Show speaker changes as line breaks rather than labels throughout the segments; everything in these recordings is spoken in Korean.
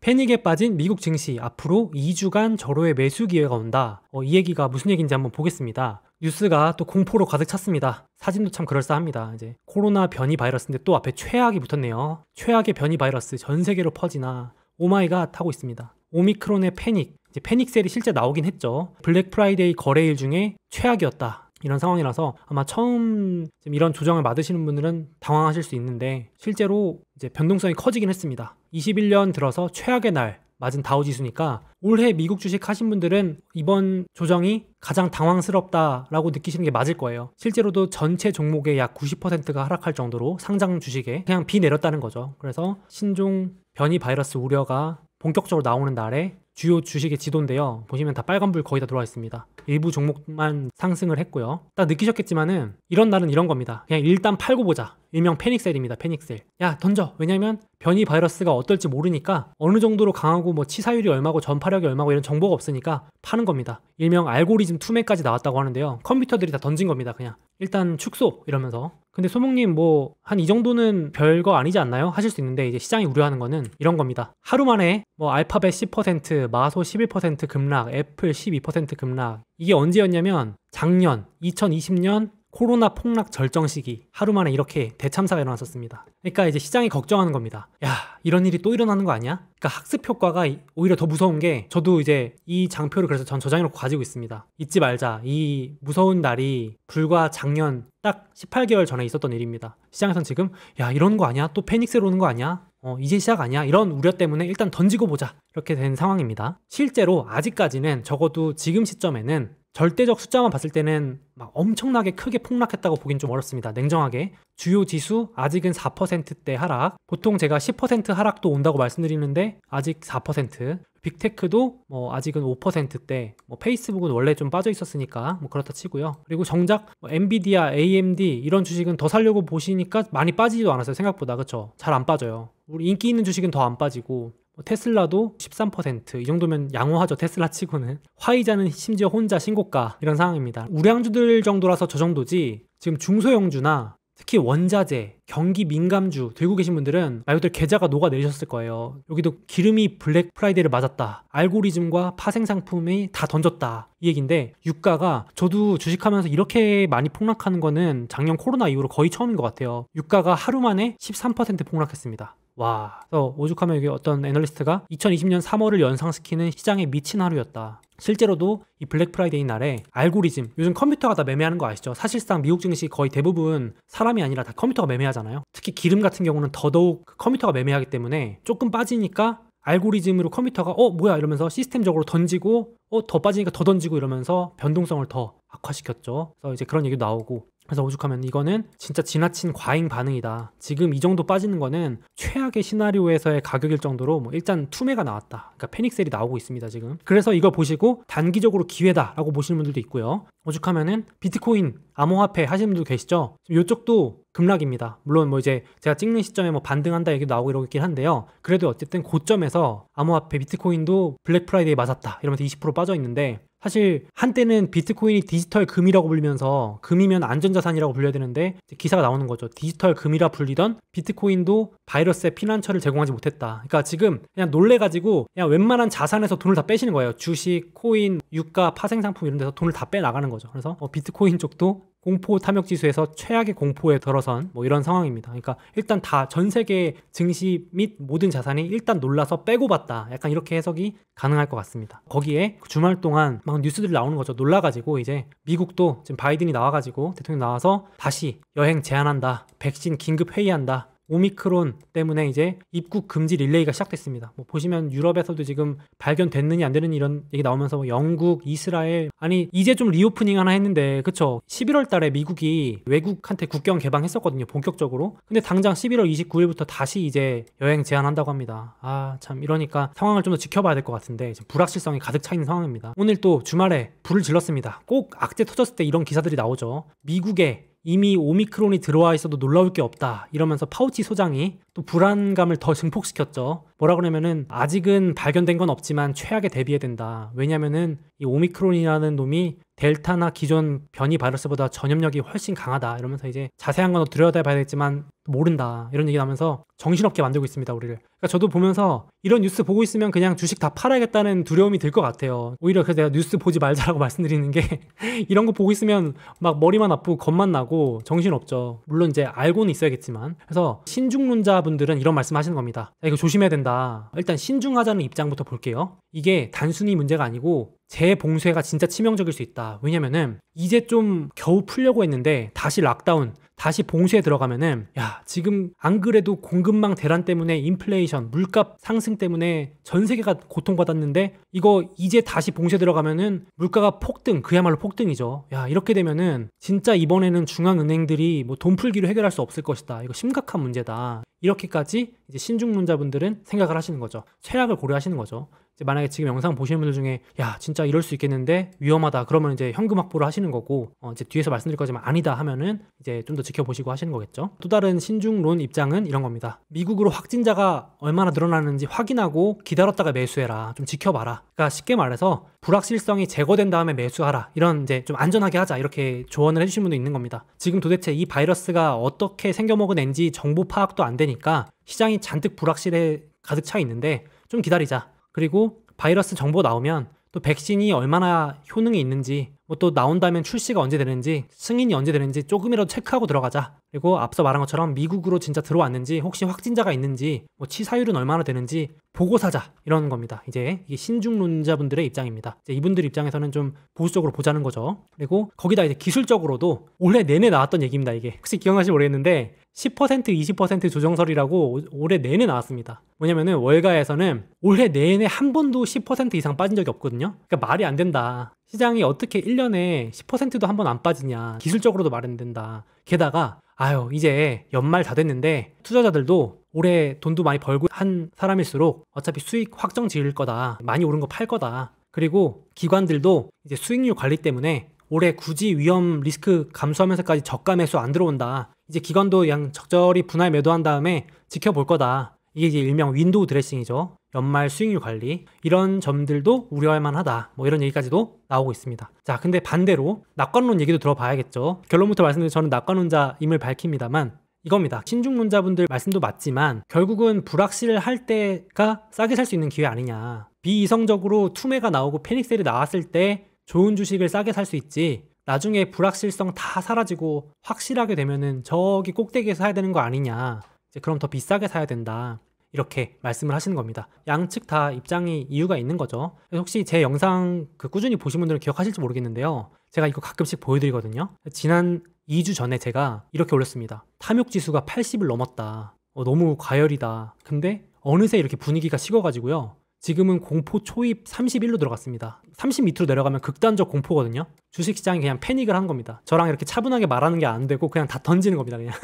패닉에 빠진 미국 증시, 앞으로 2주간 절호의 매수 기회가 온다. 이 얘기가 무슨 얘기인지 한번 보겠습니다. 뉴스가 또 공포로 가득 찼습니다. 사진도 참 그럴싸합니다. 이제 코로나 변이 바이러스인데 또 앞에 최악이 붙었네요. 최악의 변이 바이러스 전 세계로 퍼지나 오마이갓 하고 있습니다. 오미크론의 패닉, 이제 패닉셀이 실제 나오긴 했죠. 블랙 프라이데이 거래일 중에 최악이었다. 이런 상황이라서 아마 처음 이런 조정을 받으시는 분들은 당황하실 수 있는데 실제로 이제 변동성이 커지긴 했습니다. 21년 들어서 최악의 날 맞은 다우지수니까 올해 미국 주식 하신 분들은 이번 조정이 가장 당황스럽다라고 느끼시는 게 맞을 거예요. 실제로도 전체 종목의 약 90%가 하락할 정도로 상장 주식에 그냥 비 내렸다는 거죠. 그래서 신종 변이 바이러스 우려가 본격적으로 나오는 날에 주요 주식의 지도인데요. 보시면 다 빨간불 거의 다 들어와 있습니다. 일부 종목만 상승을 했고요. 딱 느끼셨겠지만은 이런 날은 이런 겁니다. 그냥 일단 팔고 보자. 일명 패닉셀입니다. 패닉셀. 야 던져. 왜냐면 변이 바이러스가 어떨지 모르니까 어느 정도로 강하고 뭐 치사율이 얼마고 전파력이 얼마고 이런 정보가 없으니까 파는 겁니다. 일명 알고리즘 투매까지 나왔다고 하는데요. 컴퓨터들이 다 던진 겁니다. 그냥 일단 축소 이러면서. 근데 소목님 뭐 한 이 정도는 별거 아니지 않나요? 하실 수 있는데 이제 시장이 우려하는 거는 이런 겁니다. 하루 만에 뭐 알파벳 10%, 마소 11% 급락, 애플 12% 급락. 이게 언제였냐면 작년 2020년 코로나 폭락 절정 시기 하루 만에 이렇게 대참사가 일어났었습니다. 그러니까 이제 시장이 걱정하는 겁니다. 야 이런 일이 또 일어나는 거 아니야? 그러니까 학습 효과가 오히려 더 무서운 게 저도 이제 이 장표를 그래서 전 저장해놓고 가지고 있습니다. 잊지 말자. 이 무서운 날이 불과 작년 딱 18개월 전에 있었던 일입니다. 시장에선 지금 야 이런 거 아니야? 또 패닉셀 오는 거 아니야? 이제 시작 아니야? 이런 우려 때문에 일단 던지고 보자. 이렇게 된 상황입니다. 실제로 아직까지는 적어도 지금 시점에는 절대적 숫자만 봤을 때는 막 엄청나게 크게 폭락했다고 보긴 좀 어렵습니다. 냉정하게. 주요 지수 아직은 4%대 하락. 보통 제가 10% 하락도 온다고 말씀드리는데 아직 4%. 빅테크도 뭐 아직은 5%대. 뭐 페이스북은 원래 좀 빠져 있었으니까 뭐 그렇다 치고요. 그리고 정작 뭐 엔비디아, AMD 이런 주식은 더 살려고 보시니까 많이 빠지지도 않았어요. 생각보다. 그쵸? 잘 안 빠져요. 우리 인기 있는 주식은 더 안 빠지고 테슬라도 13%. 이 정도면 양호하죠. 테슬라 치고는. 화이자는 심지어 혼자 신고가 이런 상황입니다. 우량주들 정도라서 저 정도지 지금 중소형주나 특히 원자재, 경기 민감주 들고 계신 분들은 말 그대로 계좌가 녹아내리셨을 거예요. 여기도 기름이 블랙 프라이데이를 맞았다. 알고리즘과 파생 상품이 다 던졌다. 이 얘기인데 유가가 저도 주식하면서 이렇게 많이 폭락하는 거는 작년 코로나 이후로 거의 처음인 것 같아요. 유가가 하루 만에 13% 폭락했습니다. 와, 그래서 오죽하면 여기 어떤 애널리스트가 2020년 3월을 연상시키는 시장에 미친 하루였다. 실제로도 이 블랙 프라이데이 날에 알고리즘, 요즘 컴퓨터가 다 매매하는 거 아시죠? 사실상 미국 증시 거의 대부분 사람이 아니라 다 컴퓨터가 매매하잖아요. 특히 기름 같은 경우는 더더욱 컴퓨터가 매매하기 때문에 조금 빠지니까 알고리즘으로 컴퓨터가 뭐야 이러면서 시스템적으로 던지고 더 빠지니까 더 던지고 이러면서 변동성을 더 악화시켰죠. 그래서 이제 그런 얘기도 나오고. 그래서 오죽하면 이거는 진짜 지나친 과잉 반응이다. 지금 이 정도 빠지는 거는 최악의 시나리오에서의 가격일 정도로 뭐 일단 투매가 나왔다. 그러니까 패닉셀이 나오고 있습니다 지금. 그래서 이걸 보시고 단기적으로 기회다라고 보시는 분들도 있고요. 오죽하면은 비트코인, 암호화폐 하시는 분도 계시죠. 이쪽도 급락입니다. 물론 뭐 이제 제가 찍는 시점에 뭐 반등한다 얘기도 나오고 이러긴 한데요. 그래도 어쨌든 고점에서 암호화폐 비트코인도 블랙 프라이데이 맞았다 이러면서 20% 빠져 있는데, 사실 한때는 비트코인이 디지털 금이라고 불리면서 금이면 안전자산이라고 불려야 되는데 기사가 나오는 거죠. 디지털 금이라 불리던 비트코인도 바이러스의 피난처를 제공하지 못했다. 그러니까 지금 그냥 놀래가지고 그냥 웬만한 자산에서 돈을 다 빼시는 거예요. 주식, 코인, 유가, 파생상품 이런 데서 돈을 다 빼나가는 거죠. 그래서 비트코인 쪽도 공포 탐욕 지수에서 최악의 공포에 들어선 뭐 이런 상황입니다. 그러니까 일단 다 전 세계 증시 및 모든 자산이 일단 놀라서 빼고 봤다. 약간 이렇게 해석이 가능할 것 같습니다. 거기에 주말 동안 막 뉴스들이 나오는 거죠. 놀라가지고 이제 미국도 지금 바이든이 나와가지고 대통령 나와서 다시 여행 제한한다. 백신 긴급 회의한다. 오미크론 때문에 이제 입국 금지 릴레이가 시작됐습니다. 뭐 보시면 유럽에서도 지금 발견됐느냐 안 되느냐 이런 얘기 나오면서 뭐 영국, 이스라엘, 아니 이제 좀 리오프닝 하나 했는데 그쵸? 11월 달에 미국이 외국한테 국경 개방했었거든요. 본격적으로. 근데 당장 11월 29일부터 다시 이제 여행 제한한다고 합니다. 아 참 이러니까 상황을 좀 더 지켜봐야 될 것 같은데 지금 불확실성이 가득 차 있는 상황입니다. 오늘 또 주말에 불을 질렀습니다. 꼭 악재 터졌을 때 이런 기사들이 나오죠. 미국에 이미 오미크론이 들어와 있어도 놀라울 게 없다 이러면서 파우치 소장이 또 불안감을 더 증폭시켰죠. 뭐라 그러냐면은 아직은 발견된 건 없지만 최악에 대비해야 된다. 왜냐면은 이 오미크론이라는 놈이 델타나 기존 변이 바이러스보다 전염력이 훨씬 강하다. 이러면서 이제 자세한 건 들여다봐야겠지만 모른다. 이런 얘기 나면서 정신없게 만들고 있습니다, 우리를. 그러니까 저도 보면서 이런 뉴스 보고 있으면 그냥 주식 다 팔아야겠다는 두려움이 들 것 같아요. 오히려 그래서 내가 뉴스 보지 말자라고 말씀드리는 게 이런 거 보고 있으면 막 머리만 아프고 겁만 나고 정신없죠. 물론 이제 알고는 있어야겠지만. 그래서 신중론자분들은 이런 말씀 하시는 겁니다. 야, 이거 조심해야 된다. 일단 신중하자는 입장부터 볼게요. 이게 단순히 문제가 아니고 재봉쇄가 진짜 치명적일 수 있다. 왜냐면은 이제 좀 겨우 풀려고 했는데 다시 락다운, 다시 봉쇄에 들어가면은 야, 지금 안 그래도 공급망 대란 때문에 인플레이션, 물값 상승 때문에 전 세계가 고통받았는데 이거 이제 다시 봉쇄 들어가면은 물가가 폭등, 그야말로 폭등이죠. 야, 이렇게 되면은 진짜 이번에는 중앙은행들이 뭐 돈 풀기로 해결할 수 없을 것이다. 이거 심각한 문제다. 이렇게까지 이제 신중론자분들은 생각을 하시는 거죠. 최악을 고려하시는 거죠. 이제 만약에 지금 영상 보시는 분들 중에 야, 진짜 이럴 수 있겠는데 위험하다. 그러면 이제 현금 확보를 하시는 거고 이제 뒤에서 말씀드릴 거지만 아니다 하면은 이제 좀 더 지켜보시고 하시는 거겠죠. 또 다른 신중론 입장은 이런 겁니다. 미국으로 확진자가 얼마나 늘어나는지 확인하고 기다렸다가 매수해라. 좀 지켜봐라. 그러니까 쉽게 말해서 불확실성이 제거된 다음에 매수하라. 이런 이제 좀 안전하게 하자. 이렇게 조언을 해주신 분도 있는 겁니다. 지금 도대체 이 바이러스가 어떻게 생겨먹은 앤지 정보 파악도 안 되니까 시장이 잔뜩 불확실에 가득 차 있는데 좀 기다리자. 그리고 바이러스 정보 나오면 또 백신이 얼마나 효능이 있는지 뭐 또 나온다면 출시가 언제 되는지 승인이 언제 되는지 조금이라도 체크하고 들어가자. 그리고 앞서 말한 것처럼 미국으로 진짜 들어왔는지 혹시 확진자가 있는지 뭐 치사율은 얼마나 되는지 보고 사자. 이런 겁니다. 이제 이게 신중론자분들의 입장입니다. 이제 이분들 입장에서는 좀 보수적으로 보자는 거죠. 그리고 거기다 이제 기술적으로도 올해 내내 나왔던 얘기입니다. 이게 혹시 기억나실지 모르겠는데 10% 20% 조정설이라고 올해 내내 나왔습니다. 뭐냐면은 월가에서는 올해 내내 한 번도 10% 이상 빠진 적이 없거든요. 그러니까 말이 안 된다. 시장이 어떻게 1년에 10%도 한 번 안 빠지냐. 기술적으로도 말 안 된다. 게다가 아유, 이제 연말 다 됐는데 투자자들도 올해 돈도 많이 벌고 한 사람일수록 어차피 수익 확정 지을 거다. 많이 오른 거 팔 거다. 그리고 기관들도 이제 수익률 관리 때문에 올해 굳이 위험 리스크 감수하면서까지 저가 매수 안 들어온다. 이제 기관도 그냥 적절히 분할 매도한 다음에 지켜볼 거다. 이게 이제 일명 윈도우 드레싱이죠. 연말 수익률 관리. 이런 점들도 우려할 만하다. 뭐 이런 얘기까지도 나오고 있습니다. 자, 근데 반대로 낙관론 얘기도 들어봐야겠죠. 결론부터 말씀드리면 저는 낙관론자임을 밝힙니다만 이겁니다. 신중론자분들 말씀도 맞지만 결국은 불확실할 때가 싸게 살 수 있는 기회 아니냐. 비이성적으로 투매가 나오고 패닉셀이 나왔을 때 좋은 주식을 싸게 살 수 있지. 나중에 불확실성 다 사라지고 확실하게 되면은 저기 꼭대기에서 사야 되는 거 아니냐. 이제 그럼 더 비싸게 사야 된다. 이렇게 말씀을 하시는 겁니다. 양측 다 입장이 이유가 있는 거죠. 혹시 제 영상 꾸준히 보신 분들은 기억하실지 모르겠는데요. 제가 이거 가끔씩 보여드리거든요. 지난 2주 전에 제가 이렇게 올렸습니다. 탐욕지수가 80을 넘었다. 너무 과열이다. 근데 어느새 이렇게 분위기가 식어가지고요. 지금은 공포 초입 31로 들어갔습니다. 30 밑으로 내려가면 극단적 공포거든요. 주식시장이 그냥 패닉을 한 겁니다. 저랑 이렇게 차분하게 말하는 게 안 되고 그냥 다 던지는 겁니다. 그냥.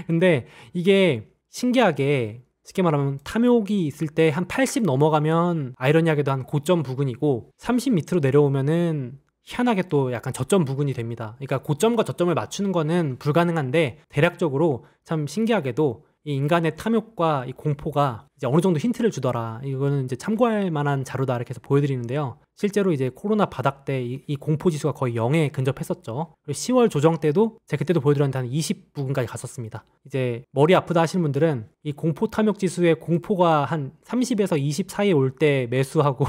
근데 이게 신기하게 쉽게 말하면 탐욕이 있을 때 한 80 넘어가면 아이러니하게도 한 고점 부근이고 30 밑으로 내려오면은 희한하게 또 약간 저점 부근이 됩니다. 그러니까 고점과 저점을 맞추는 거는 불가능한데 대략적으로 참 신기하게도 이 인간의 탐욕과 이 공포가 이제 어느 정도 힌트를 주더라. 이거는 이제 참고할 만한 자료다 이렇게 해서 보여드리는데요. 실제로 이제 코로나 바닥 때 이 공포 지수가 거의 0에 근접했었죠. 그리고 10월 조정 때도 제가 그때도 보여드렸는데 한 20 부근까지 갔었습니다. 이제 머리 아프다 하시는 분들은 이 공포 탐욕 지수의 공포가 한 30에서 20 사이에 올 때 매수하고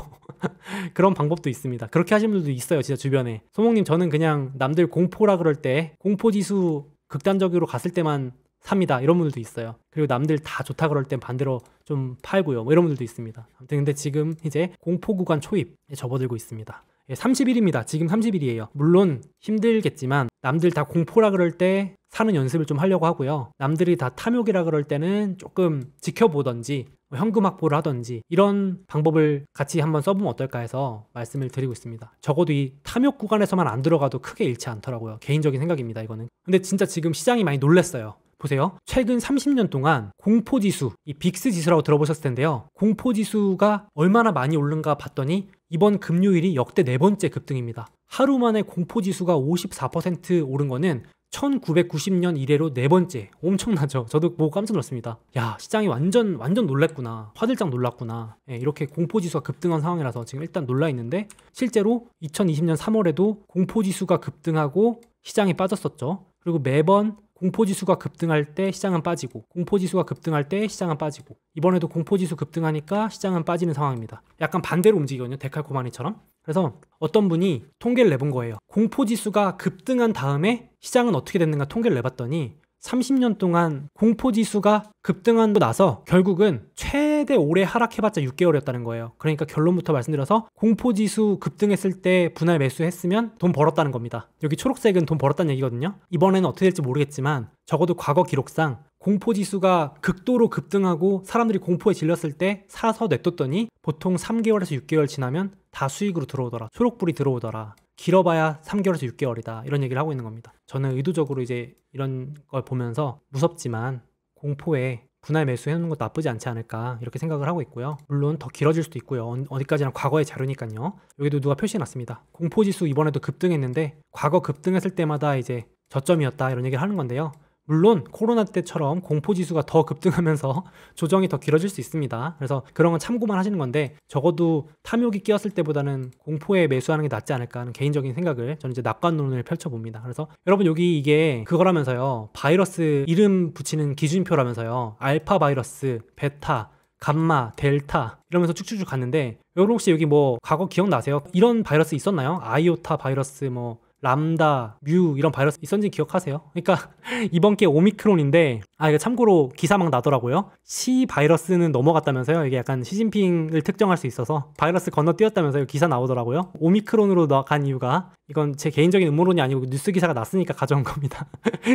그런 방법도 있습니다. 그렇게 하시는 분들도 있어요. 진짜 주변에. 소목님 저는 그냥 남들 공포라 그럴 때 공포 지수 극단적으로 갔을 때만 삽니다. 이런 분들도 있어요. 그리고 남들 다 좋다 그럴 땐 반대로 좀 팔고요. 뭐 이런 분들도 있습니다. 아무튼 근데 지금 이제 공포 구간 초입에 접어들고 있습니다. 30일입니다. 지금 30일이에요. 물론 힘들겠지만 남들 다 공포라 그럴 때 사는 연습을 좀 하려고 하고요. 남들이 다 탐욕이라 그럴 때는 조금 지켜보던지 현금 확보를 하던지 이런 방법을 같이 한번 써보면 어떨까 해서 말씀을 드리고 있습니다. 적어도 이 탐욕 구간에서만 안 들어가도 크게 잃지 않더라고요. 개인적인 생각입니다. 이거는. 근데 진짜 지금 시장이 많이 놀랐어요. 보세요. 최근 30년 동안 공포지수, 이 빅스 지수라고 들어보셨을 텐데요. 공포지수가 얼마나 많이 오른가 봤더니 이번 금요일이 역대 4번째 급등입니다. 하루 만에 공포지수가 54% 오른 거는 1990년 이래로 네 번째. 엄청나죠. 저도 보고 깜짝 놀랐습니다. 야, 시장이 완전 놀랐구나. 화들짝 놀랐구나. 예, 이렇게 공포지수가 급등한 상황이라서 지금 일단 놀라 있는데, 실제로 2020년 3월에도 공포지수가 급등하고 시장이 빠졌었죠. 그리고 매번 공포지수가 급등할 때 시장은 빠지고, 공포지수가 급등할 때 시장은 빠지고, 이번에도 공포지수 급등하니까 시장은 빠지는 상황입니다. 약간 반대로 움직이거든요. 데칼코마니처럼. 그래서 어떤 분이 통계를 내본 거예요. 공포지수가 급등한 다음에 시장은 어떻게 됐는가 통계를 내봤더니 30년 동안 공포지수가 급등하고 나서 결국은 최대 오래 하락해봤자 6개월이었다는 거예요. 그러니까 결론부터 말씀드려서 공포지수 급등했을 때 분할 매수했으면 돈 벌었다는 겁니다. 여기 초록색은 돈 벌었다는 얘기거든요. 이번에는 어떻게 될지 모르겠지만 적어도 과거 기록상 공포지수가 극도로 급등하고 사람들이 공포에 질렸을 때 사서 냅뒀더니 보통 3개월에서 6개월 지나면 다 수익으로 들어오더라. 초록불이 들어오더라. 길어봐야 3개월에서 6개월이다. 이런 얘기를 하고 있는 겁니다. 저는 의도적으로 이제 이런 걸 보면서 무섭지만 공포에 분할 매수해놓는 것도 나쁘지 않지 않을까 이렇게 생각을 하고 있고요. 물론 더 길어질 수도 있고요. 어디까지나 과거의 자료니까요. 여기도 누가 표시해놨습니다. 공포지수 이번에도 급등했는데 과거 급등했을 때마다 이제 저점이었다 이런 얘기를 하는 건데요. 물론 코로나 때처럼 공포지수가 더 급등하면서 조정이 더 길어질 수 있습니다. 그래서 그런 건 참고만 하시는 건데 적어도 탐욕이 끼었을 때보다는 공포에 매수하는 게 낫지 않을까 하는 개인적인 생각을 저는 이제 낙관론을 펼쳐봅니다. 그래서 여러분 여기 이게 그거라면서요. 바이러스 이름 붙이는 기준표라면서요. 알파 바이러스, 베타, 감마, 델타 이러면서 쭉쭉쭉 갔는데 여러분 혹시 여기 뭐 과거 기억나세요? 이런 바이러스 있었나요? 아이오타 바이러스 뭐 람다, 뮤 이런 바이러스 있었는지 기억하세요? 그러니까 이번 게 오미크론인데 이거 참고로 기사 막 나더라고요. 시 바이러스는 넘어갔다면서요. 이게 약간 시진핑을 특정할 수 있어서 바이러스 건너뛰었다면서요. 기사 나오더라고요. 오미크론으로 간 이유가 이건 제 개인적인 음모론이 아니고 뉴스 기사가 났으니까 가져온 겁니다.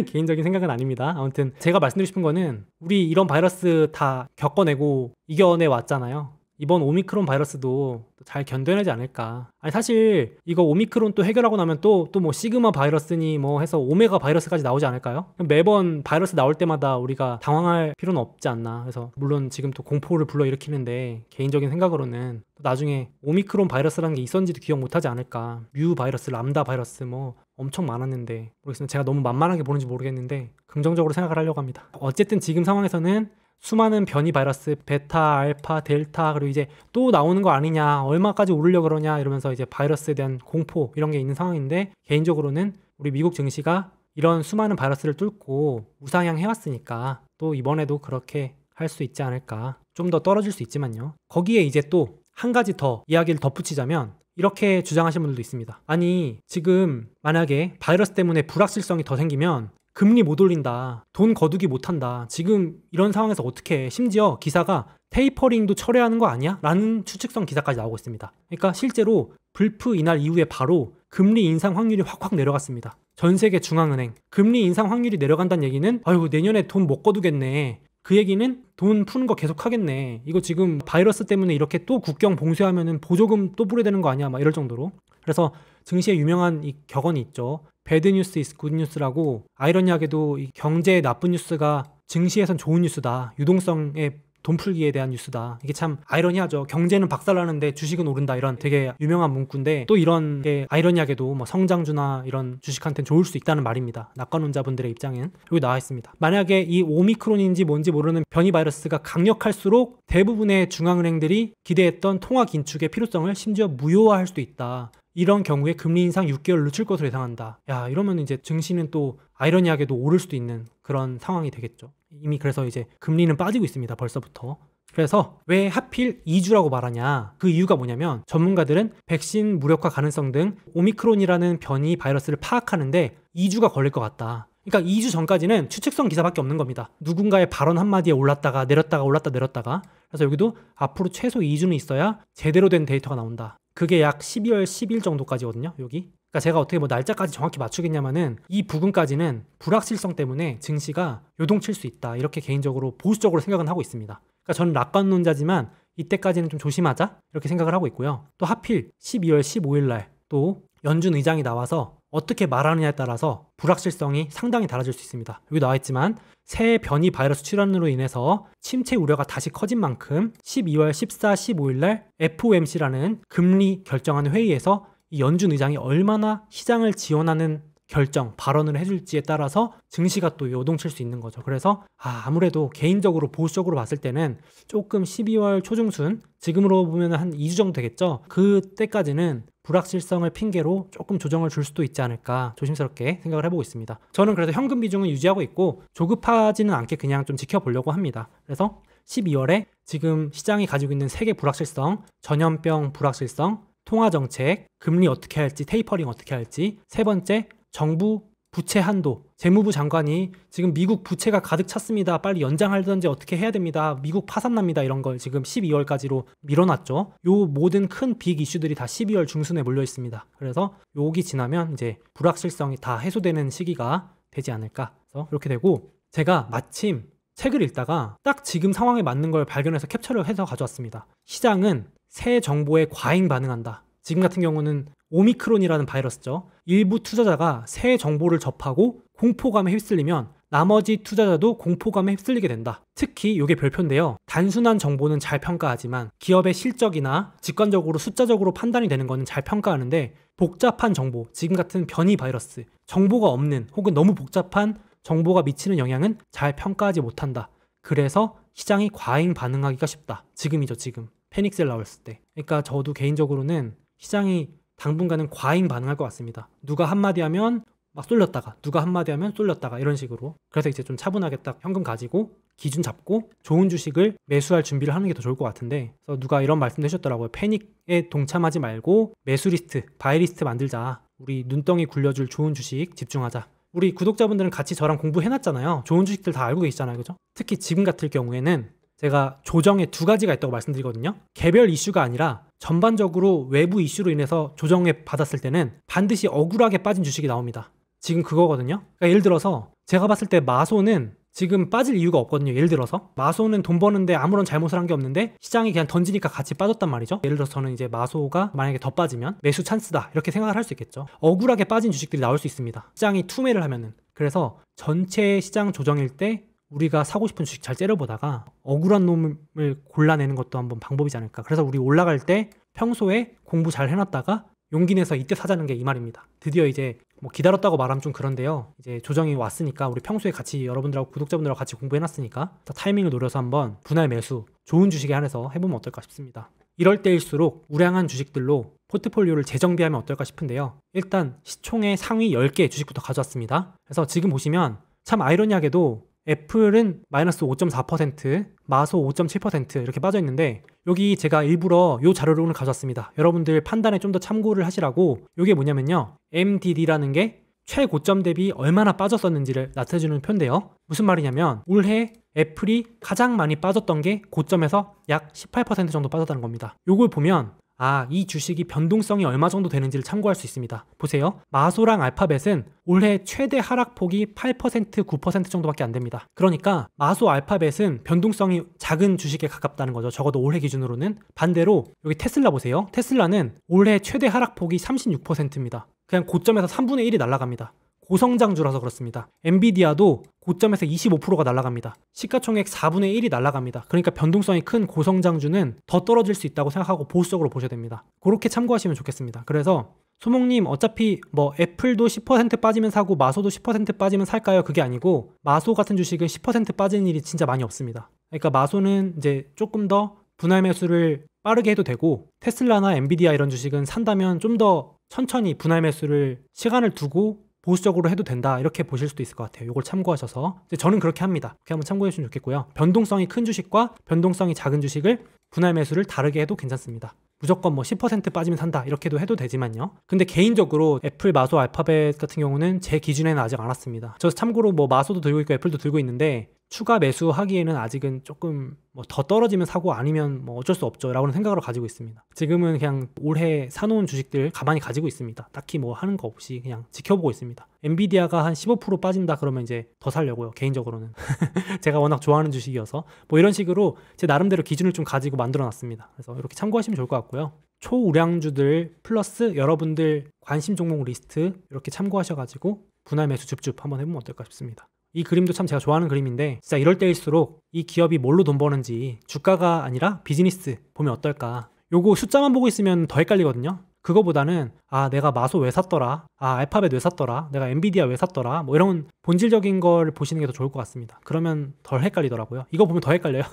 개인적인 생각은 아닙니다. 아무튼 제가 말씀드리고 싶은 거는 우리 이런 바이러스 다 겪어내고 이겨내 왔잖아요. 이번 오미크론 바이러스도 잘 견뎌내지 않을까. 아니 사실 이거 오미크론 또 해결하고 나면 또 뭐 시그마 바이러스니 뭐 해서 오메가 바이러스까지 나오지 않을까요? 매번 바이러스 나올 때마다 우리가 당황할 필요는 없지 않나. 그래서 물론 지금 또 공포를 불러일으키는데 개인적인 생각으로는 또 나중에 오미크론 바이러스라는 게 있었는지도 기억 못하지 않을까. 뮤 바이러스, 람다 바이러스 뭐 엄청 많았는데 모르겠습니다. 제가 너무 만만하게 보는지 모르겠는데 긍정적으로 생각을 하려고 합니다. 어쨌든 지금 상황에서는 수많은 변이 바이러스 베타, 알파, 델타 그리고 이제 또 나오는 거 아니냐 얼마까지 오르려고 그러냐 이러면서 이제 바이러스에 대한 공포 이런 게 있는 상황인데 개인적으로는 우리 미국 증시가 이런 수많은 바이러스를 뚫고 우상향 해왔으니까 또 이번에도 그렇게 할 수 있지 않을까. 좀 더 떨어질 수 있지만요. 거기에 이제 또 한 가지 더 이야기를 덧붙이자면 이렇게 주장하시는 분들도 있습니다. 아니 지금 만약에 바이러스 때문에 불확실성이 더 생기면 금리 못 올린다. 돈 거두기 못한다. 지금 이런 상황에서 어떻게 해? 심지어 기사가 테이퍼링도 철회하는 거 아니야? 라는 추측성 기사까지 나오고 있습니다. 그러니까 실제로 불프 이날 이후에 바로 금리 인상 확률이 확 내려갔습니다. 전 세계 중앙은행 금리 인상 확률이 내려간다는 얘기는 아이고 내년에 돈 못 거두겠네. 그 얘기는 돈 푸는 거 계속 하겠네. 이거 지금 바이러스 때문에 이렇게 또 국경 봉쇄하면은 보조금 또 뿌려야 되는 거 아니야? 막 이럴 정도로. 그래서 증시에 유명한 이 격언이 있죠. 배드 뉴스 is good news라고. 아이러니하게도 이 경제에 나쁜 뉴스가 증시에선 좋은 뉴스다. 유동성에 돈 풀기에 대한 뉴스다. 이게 참 아이러니하죠. 경제는 박살나는데 주식은 오른다. 이런 되게 유명한 문구인데 또 이런 게 아이러니하게도 뭐 성장주나 이런 주식한테는 좋을 수 있다는 말입니다. 낙관론자분들의 입장은 여기 나와 있습니다. 만약에 이 오미크론인지 뭔지 모르는 변이 바이러스가 강력할수록 대부분의 중앙은행들이 기대했던 통화 긴축의 필요성을 심지어 무효화할 수도 있다. 이런 경우에 금리 인상 6개월 늦출 것으로 예상한다. 야, 이러면 이제 증시는 또 아이러니하게도 오를 수도 있는 그런 상황이 되겠죠. 이미 그래서 이제 금리는 빠지고 있습니다. 벌써부터. 그래서 왜 하필 2주라고 말하냐. 그 이유가 뭐냐면 전문가들은 백신 무력화 가능성 등 오미크론이라는 변이 바이러스를 파악하는데 2주가 걸릴 것 같다. 그러니까 2주 전까지는 추측성 기사밖에 없는 겁니다. 누군가의 발언 한마디에 올랐다가 내렸다가 올랐다 내렸다가. 그래서 여기도 앞으로 최소 2주는 있어야 제대로 된 데이터가 나온다. 그게 약 12월 10일 정도까지거든요. 여기. 그러니까 제가 어떻게 뭐 날짜까지 정확히 맞추겠냐면은 이 부분까지는 불확실성 때문에 증시가 요동칠 수 있다. 이렇게 개인적으로 보수적으로 생각은 하고 있습니다. 그러니까 저는 낙관론자지만 이때까지는 좀 조심하자 이렇게 생각을 하고 있고요. 또 하필 12월 15일 날 또 연준 의장이 나와서 어떻게 말하느냐에 따라서 불확실성이 상당히 달라질 수 있습니다. 여기 나와 있지만 새 변이 바이러스 출현으로 인해서 침체 우려가 다시 커진 만큼 12월 14, 15일 날 FOMC라는 금리 결정하는 회의에서 이 연준 의장이 얼마나 시장을 지원하는 결정, 발언을 해줄지에 따라서 증시가 또 요동칠 수 있는 거죠. 그래서 아무래도 개인적으로 보수적으로 봤을 때는 조금 12월 초중순, 지금으로 보면 한 2주 정도 되겠죠. 그때까지는 불확실성을 핑계로 조금 조정을 줄 수도 있지 않을까 조심스럽게 생각을 해보고 있습니다. 저는 그래서 현금 비중은 유지하고 있고 조급하지는 않게 그냥 좀 지켜보려고 합니다. 그래서 12월에 지금 시장이 가지고 있는 3개 불확실성, 전염병 불확실성, 통화정책, 금리 어떻게 할지, 테이퍼링 어떻게 할지, 세 번째 정부 부채 한도, 재무부 장관이 지금 미국 부채가 가득 찼습니다. 빨리 연장하든지 어떻게 해야 됩니다. 미국 파산납니다. 이런 걸 지금 12월까지로 밀어놨죠. 요 모든 큰 빅 이슈들이 다 12월 중순에 몰려 있습니다. 그래서 여기 지나면 이제 불확실성이 다 해소되는 시기가 되지 않을까. 그래서 이렇게 되고, 제가 마침 책을 읽다가 딱 지금 상황에 맞는 걸 발견해서 캡처를 해서 가져왔습니다. 시장은 새 정보에 과잉 반응한다. 지금 같은 경우는 오미크론이라는 바이러스죠. 일부 투자자가 새 정보를 접하고 공포감에 휩쓸리면 나머지 투자자도 공포감에 휩쓸리게 된다. 특히 이게 별표인데요. 단순한 정보는 잘 평가하지만 기업의 실적이나 직관적으로 숫자적으로 판단이 되는 거는 잘 평가하는데, 복잡한 정보, 지금 같은 변이 바이러스, 정보가 없는 혹은 너무 복잡한 정보가 미치는 영향은 잘 평가하지 못한다. 그래서 시장이 과잉 반응하기가 쉽다. 지금이죠, 지금. 패닉셀 나왔을 때. 그러니까 저도 개인적으로는 시장이 당분간은 과잉 반응할 것 같습니다. 누가 한마디 하면 막 쏠렸다가, 누가 한마디 하면 쏠렸다가, 이런 식으로. 그래서 이제 좀 차분하게 딱 현금 가지고 기준 잡고 좋은 주식을 매수할 준비를 하는 게 더 좋을 것 같은데, 그래서 누가 이런 말씀도 해주셨더라고요. 패닉에 동참하지 말고 매수 리스트, 바이 리스트 만들자. 우리 눈덩이 굴려줄 좋은 주식 집중하자. 우리 구독자분들은 같이 저랑 공부해놨잖아요. 좋은 주식들 다 알고 계시잖아요, 그죠? 특히 지금 같을 경우에는 제가 조정에 2가지가 있다고 말씀드리거든요. 개별 이슈가 아니라 전반적으로 외부 이슈로 인해서 조정에 받았을 때는 반드시 억울하게 빠진 주식이 나옵니다. 지금 그거거든요. 그러니까 예를 들어서 제가 봤을 때 마소는 지금 빠질 이유가 없거든요. 예를 들어서 마소는 돈 버는데 아무런 잘못을 한 게 없는데 시장이 그냥 던지니까 같이 빠졌단 말이죠. 예를 들어서 저는 이제 마소가 만약에 더 빠지면 매수 찬스다, 이렇게 생각을 할 수 있겠죠. 억울하게 빠진 주식들이 나올 수 있습니다. 시장이 투매를 하면은. 그래서 전체 시장 조정일 때 우리가 사고 싶은 주식 잘 째려보다가 억울한 놈을 골라내는 것도 한번 방법이지 않을까. 그래서 우리 올라갈 때 평소에 공부 잘 해놨다가 용기 내서 이때 사자는 게 이 말입니다. 드디어 이제 뭐 기다렸다고 말하면 좀 그런데요. 이제 조정이 왔으니까 우리 평소에 같이 여러분들하고 구독자분들하고 같이 공부해놨으니까 타이밍을 노려서 한번 분할 매수, 좋은 주식에 한해서 해보면 어떨까 싶습니다. 이럴 때일수록 우량한 주식들로 포트폴리오를 재정비하면 어떨까 싶은데요. 일단 시총의 상위 10개 주식부터 가져왔습니다. 그래서 지금 보시면 참 아이러니하게도 애플은 마이너스 5.4%, 마소 5.7% 이렇게 빠져 있는데, 여기 제가 일부러 이 자료를 오늘 가져왔습니다. 여러분들 판단에 좀 더 참고를 하시라고. 이게 뭐냐면요, MDD라는 게 최고점 대비 얼마나 빠졌었는지를 나타내주는 표인데요. 무슨 말이냐면 올해 애플이 가장 많이 빠졌던 게 고점에서 약 18% 정도 빠졌다는 겁니다. 요걸 보면 이 주식이 변동성이 얼마 정도 되는지를 참고할 수 있습니다. 보세요. 마소랑 알파벳은 올해 최대 하락폭이 8%, 9% 정도밖에 안 됩니다. 그러니까 마소, 알파벳은 변동성이 작은 주식에 가깝다는 거죠. 적어도 올해 기준으로는. 반대로 여기 테슬라 보세요. 테슬라는 올해 최대 하락폭이 36%입니다. 그냥 고점에서 3분의 1이 날아갑니다. 고성장주라서 그렇습니다. 엔비디아도 고점에서 25%가 날아갑니다. 시가총액 4분의 1이 날아갑니다. 그러니까 변동성이 큰 고성장주는 더 떨어질 수 있다고 생각하고 보수적으로 보셔야 됩니다. 그렇게 참고하시면 좋겠습니다. 그래서 소목님 어차피 뭐 애플도 10% 빠지면 사고 마소도 10% 빠지면 살까요? 그게 아니고 마소 같은 주식은 10% 빠지는 일이 진짜 많이 없습니다. 그러니까 마소는 이제 조금 더 분할 매수를 빠르게 해도 되고, 테슬라나 엔비디아 이런 주식은 산다면 좀 더 천천히 분할 매수를 시간을 두고 보수적으로 해도 된다, 이렇게 보실 수도 있을 것 같아요. 이걸 참고하셔서. 저는 그렇게 합니다. 그렇게 한번 참고해 주시면 좋겠고요. 변동성이 큰 주식과 변동성이 작은 주식을 분할 매수를 다르게 해도 괜찮습니다. 무조건 뭐 10% 빠지면 산다 이렇게도 해도 되지만요. 근데 개인적으로 애플, 마소, 알파벳 같은 경우는 제 기준에는 아직 안 왔습니다. 저 참고로 뭐 마소도 들고 있고 애플도 들고 있는데 추가 매수하기에는 아직은 조금 뭐 더 떨어지면 사고 아니면 뭐 어쩔 수 없죠 라고는 생각으로 가지고 있습니다. 지금은 그냥 올해 사놓은 주식들 가만히 가지고 있습니다. 딱히 뭐 하는 거 없이 그냥 지켜보고 있습니다. 엔비디아가 한 15% 빠진다 그러면 이제 더 살려고요. 개인적으로는. 제가 워낙 좋아하는 주식이어서 뭐 이런 식으로 제 나름대로 기준을 좀 가지고 만들어 놨습니다. 그래서 이렇게 참고하시면 좋을 것 같고요. 초우량주들 플러스 여러분들 관심 종목 리스트 이렇게 참고하셔가지고 분할 매수 줍줍 한번 해보면 어떨까 싶습니다. 이 그림도 참 제가 좋아하는 그림인데 진짜 이럴 때일수록 이 기업이 뭘로 돈 버는지 주가가 아니라 비즈니스 보면 어떨까. 요거 숫자만 보고 있으면 더 헷갈리거든요. 그거보다는 내가 마소 왜 샀더라, 알파벳 왜 샀더라, 내가 엔비디아 왜 샀더라, 뭐 이런 본질적인 걸 보시는 게 더 좋을 것 같습니다. 그러면 덜 헷갈리더라고요. 이거 보면 더 헷갈려요.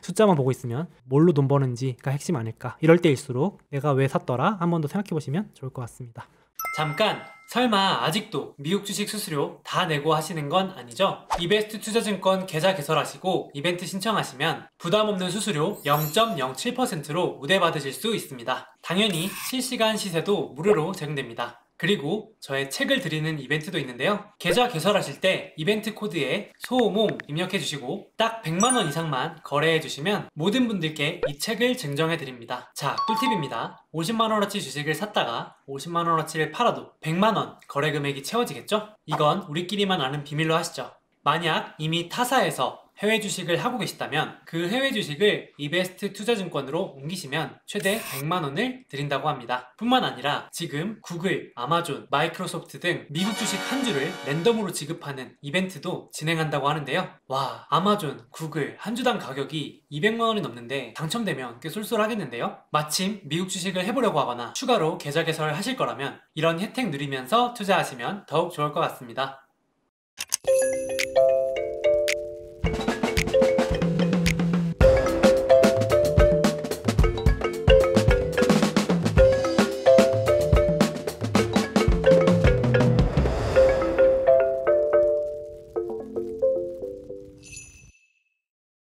숫자만 보고 있으면 뭘로 돈 버는지가 핵심 아닐까. 이럴 때일수록 내가 왜 샀더라 한 번 더 생각해 보시면 좋을 것 같습니다. 잠깐, 설마 아직도 미국 주식 수수료 다 내고 하시는 건 아니죠? 이베스트 투자증권 계좌 개설하시고 이벤트 신청하시면 부담없는 수수료 0.07%로 우대받으실 수 있습니다. 당연히 실시간 시세도 무료로 제공됩니다. 그리고 저의 책을 드리는 이벤트도 있는데요. 계좌 개설하실 때 이벤트 코드에 소모임 입력해 주시고 딱 100만원 이상만 거래해 주시면 모든 분들께 이 책을 증정해 드립니다. 자, 꿀팁입니다. 50만원어치 주식을 샀다가 50만원어치를 팔아도 100만원 거래 금액이 채워지겠죠? 이건 우리끼리만 아는 비밀로 하시죠. 만약 이미 타사에서 해외 주식을 하고 계시다면 그 해외 주식을 이베스트 투자증권으로 옮기시면 최대 100만원을 드린다고 합니다. 뿐만 아니라 지금 구글, 아마존, 마이크로소프트 등 미국 주식 한 주를 랜덤으로 지급하는 이벤트도 진행한다고 하는데요. 와, 아마존, 구글 한 주당 가격이 200만원이 넘는데 당첨되면 꽤 쏠쏠하겠는데요. 마침 미국 주식을 해보려고 하거나 추가로 계좌 개설을 하실 거라면 이런 혜택 누리면서 투자하시면 더욱 좋을 것 같습니다.